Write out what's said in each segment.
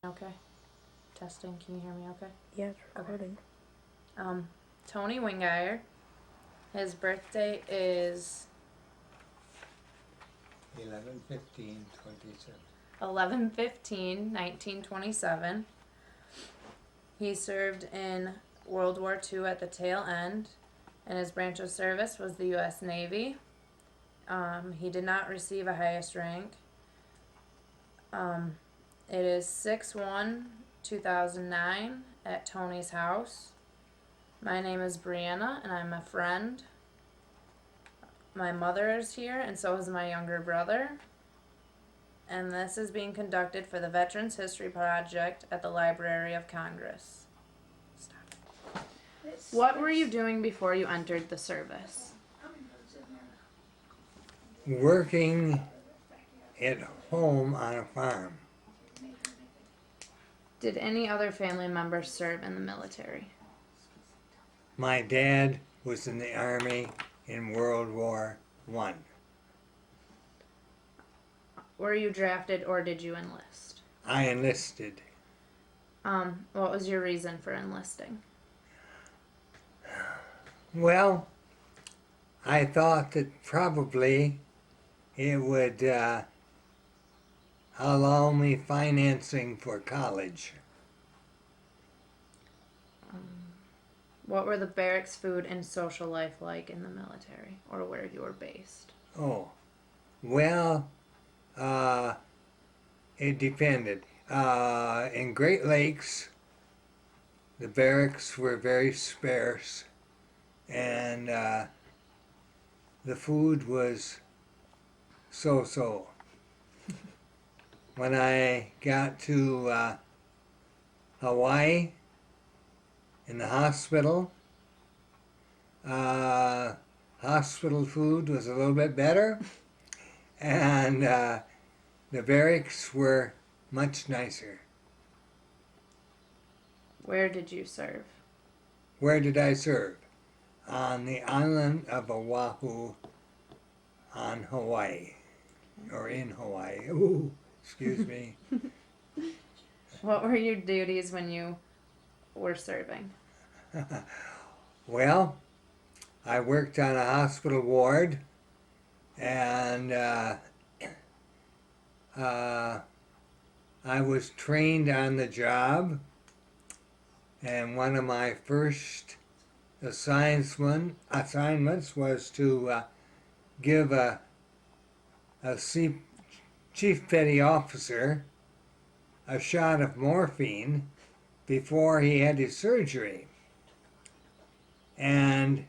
Okay. Testing. Can you hear me okay? Yeah, it's recording. Tony Wingier. His birthday is 11/15/27. 11/15/1927. He served in World War II at the tail end, and his branch of service was the U.S. Navy. He did not receive a highest rank. It is 6/1/2009 at Tony's house. My name is Brianna, and I'm a friend. My mother is here, and so is my younger brother. And this is being conducted for the Veterans History Project at the Library of Congress. Stop. What were you doing before you entered the service? Working at home on a farm. Did any other family members serve in the military? My dad was in the Army in World War I. Were you drafted or did you enlist? I enlisted. What was your reason for enlisting? Well, I thought that probably it would allow me financing for college. What were the barracks, food, and social life like in the military, or where you were based? Oh, well, it depended. In Great Lakes, the barracks were very sparse, and the food was so-so. When I got to Hawaii, in the hospital, hospital food was a little bit better, and the barracks were much nicer. Where did you serve? Where did I serve? On the island of Oahu, on Hawaii, or in Hawaii. Ooh, excuse me. What were your duties when you were serving? Well, I worked on a hospital ward, and I was trained on the job, and one of my first assignments was to give a chief petty officer a shot of morphine before he had his surgery. And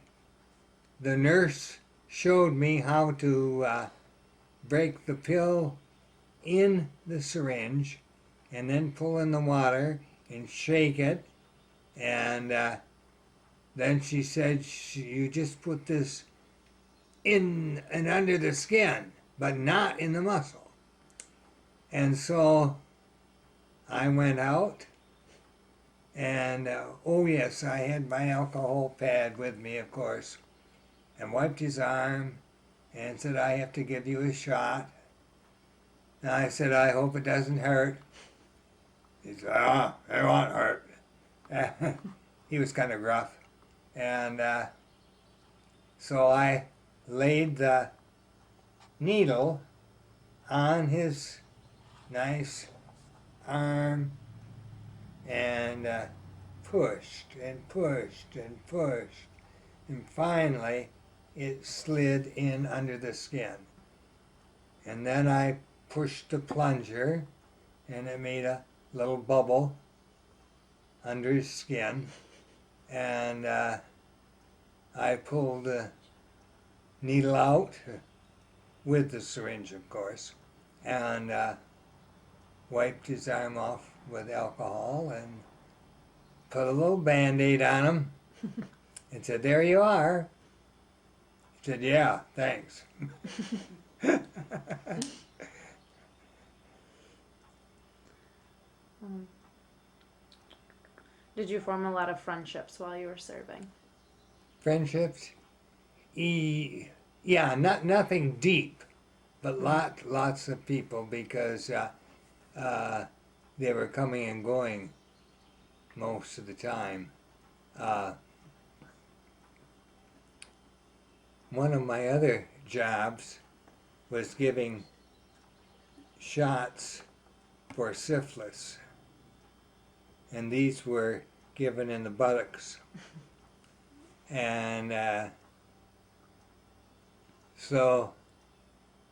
the nurse showed me how to break the pill in the syringe and then pull in the water and shake it. And then she said, you just put this in and under the skin, but not in the muscle. And so I went out, and oh yes, I had my alcohol pad with me, of course, and wiped his arm and said, I have to give you a shot. And I said, I hope it doesn't hurt. He said, it won't hurt. He was kind of gruff. And so I laid the needle on his nice arm and pushed and pushed and pushed, and finally it slid in under the skin. And then I pushed the plunger, and it made a little bubble under his skin, and I pulled the needle out with the syringe, of course, and wiped his arm off with alcohol and put a little Band-Aid on him and said, there you are. He said, yeah, thanks. Did you form a lot of friendships while you were serving? Friendships? Yeah, nothing deep, but lots of people because they were coming and going most of the time. Uh, one of my other jobs was giving shots for syphilis, and these were given in the buttocks. And so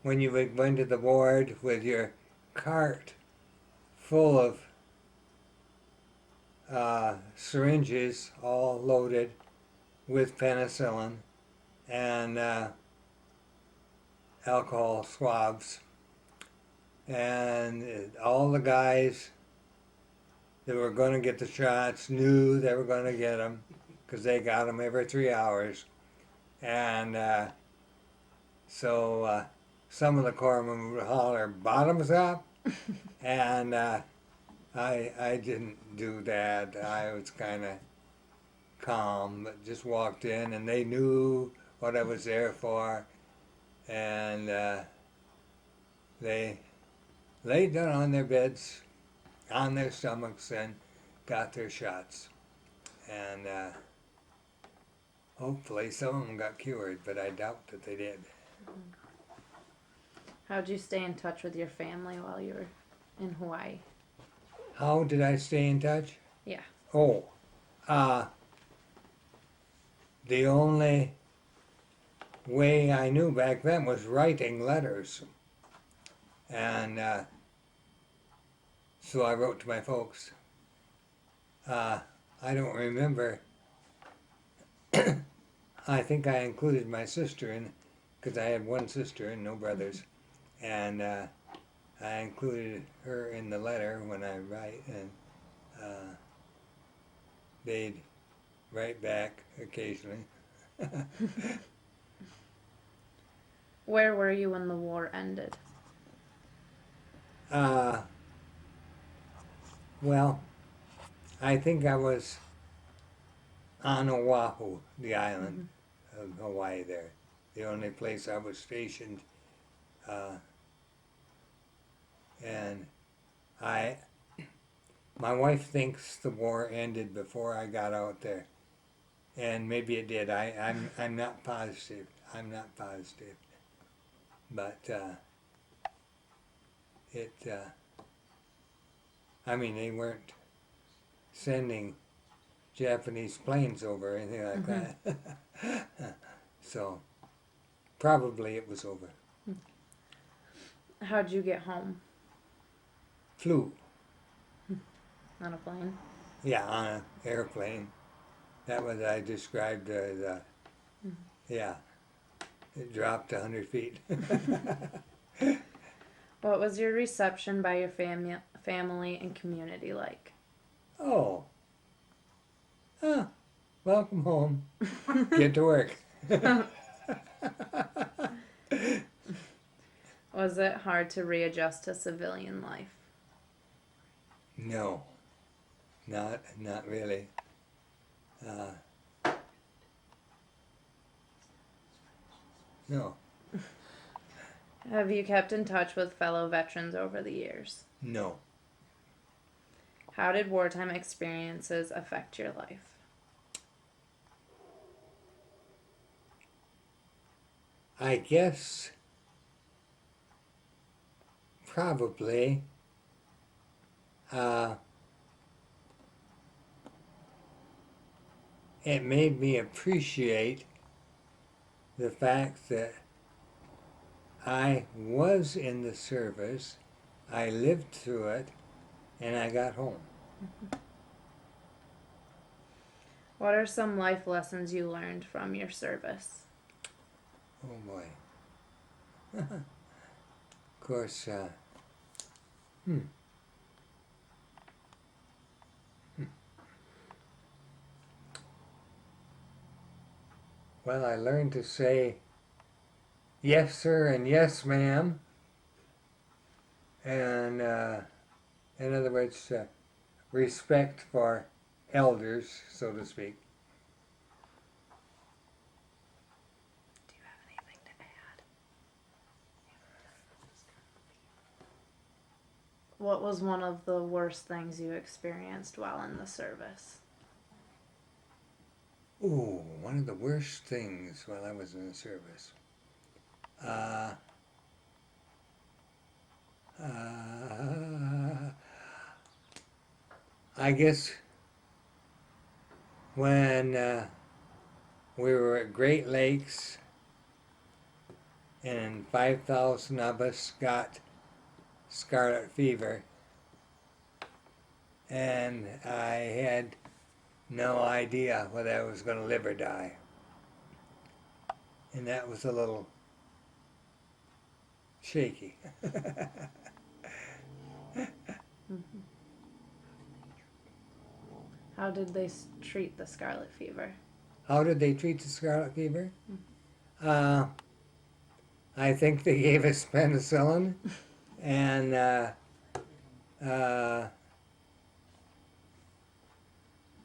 when you would go into the ward with your cart full of syringes all loaded with penicillin and alcohol swabs, and all the guys that were going to get the shots knew they were going to get them because they got them every 3 hours. And so some of the corpsmen would holler, "Bottoms up," and I didn't do that. I was kind of calm, but just walked in, and they knew what I was there for, and they laid down on their beds, on their stomachs, and got their shots. And hopefully some of them got cured, but I doubt that they did. How'd you stay in touch with your family while you were in Hawaii? How did I stay in touch? Yeah. Oh, the only way I knew back then was writing letters. And so I wrote to my folks. I don't remember. I think I included my sister in, because I had one sister and no brothers. And I included her in the letter when I write, and they'd write back occasionally. Where were you when the war ended? Well, I think I was on Oahu, the island of Hawaii there. The only place I was stationed. And my wife thinks the war ended before I got out there. And maybe it did. I'm not positive. I'm not positive. But I mean, they weren't sending Japanese planes over or anything like that. So probably it was over. How'd you get home? Flew. On a plane? Yeah, on an airplane. That was I described as, yeah, it dropped 100 feet. What was your reception by your family and community like? Oh, welcome home. Get to work. Was it hard to readjust to civilian life? No, not really. No, Have you kept in touch with fellow veterans over the years? no. How did wartime experiences affect your life? I guess probably it made me appreciate the fact that I was in the service, I lived through it, and I got home. What are some life lessons you learned from your service? Oh boy. Of course, Well, I learned to say yes, sir, and yes, ma'am. And in other words, respect for elders, so to speak. Do you have anything to add? What was one of the worst things you experienced while in the service? Ooh, one of the worst things while I was in the service. I guess when we were at Great Lakes and 5,000 of us got Scarlet Fever, and I had no idea whether I was going to live or die. And that was a little shaky. How did they treat the scarlet fever? How did they treat the Scarlet Fever? I think they gave us penicillin, and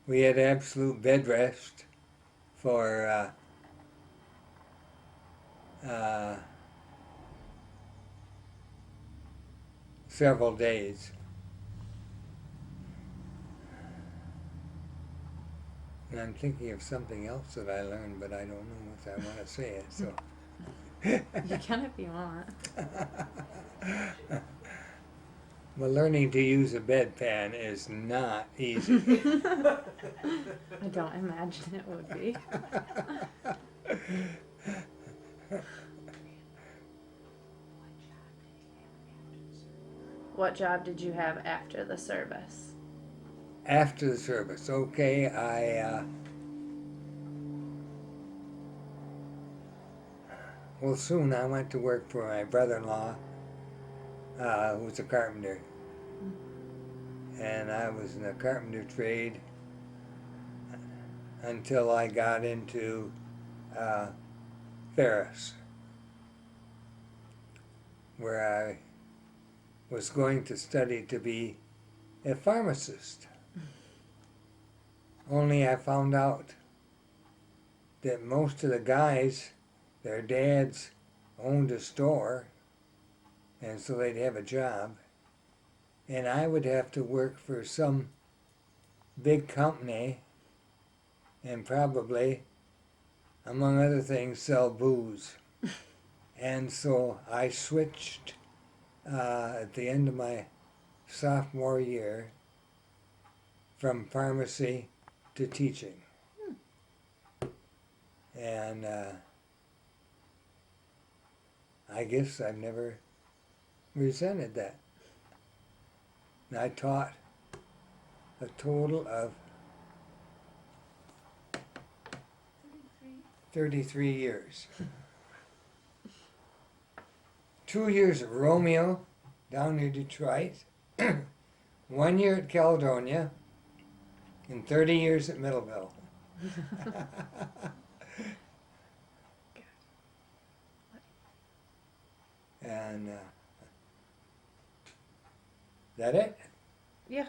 we had absolute bedrest for several days. And I'm thinking of something else that I learned, but I don't know if I want to say it. So. You can if you want. Well, learning to use a bedpan is not easy. I don't imagine it would be. What job did you have after the service? After the service, okay, well, soon I went to work for my brother-in-law, who was a carpenter. And I was in the carpenter trade until I got into Ferris, where I was going to study to be a pharmacist. Only I found out that most of the guys, their dads owned a store, and so they'd have a job, and I would have to work for some big company and probably, among other things, sell booze. And so I switched at the end of my sophomore year from pharmacy to teaching. And I guess I've never resented that. And I taught a total of 33 years. 2 years at Romeo, down near Detroit, 1 year at Caledonia, and 30 years at Middleville. And that it? Yeah.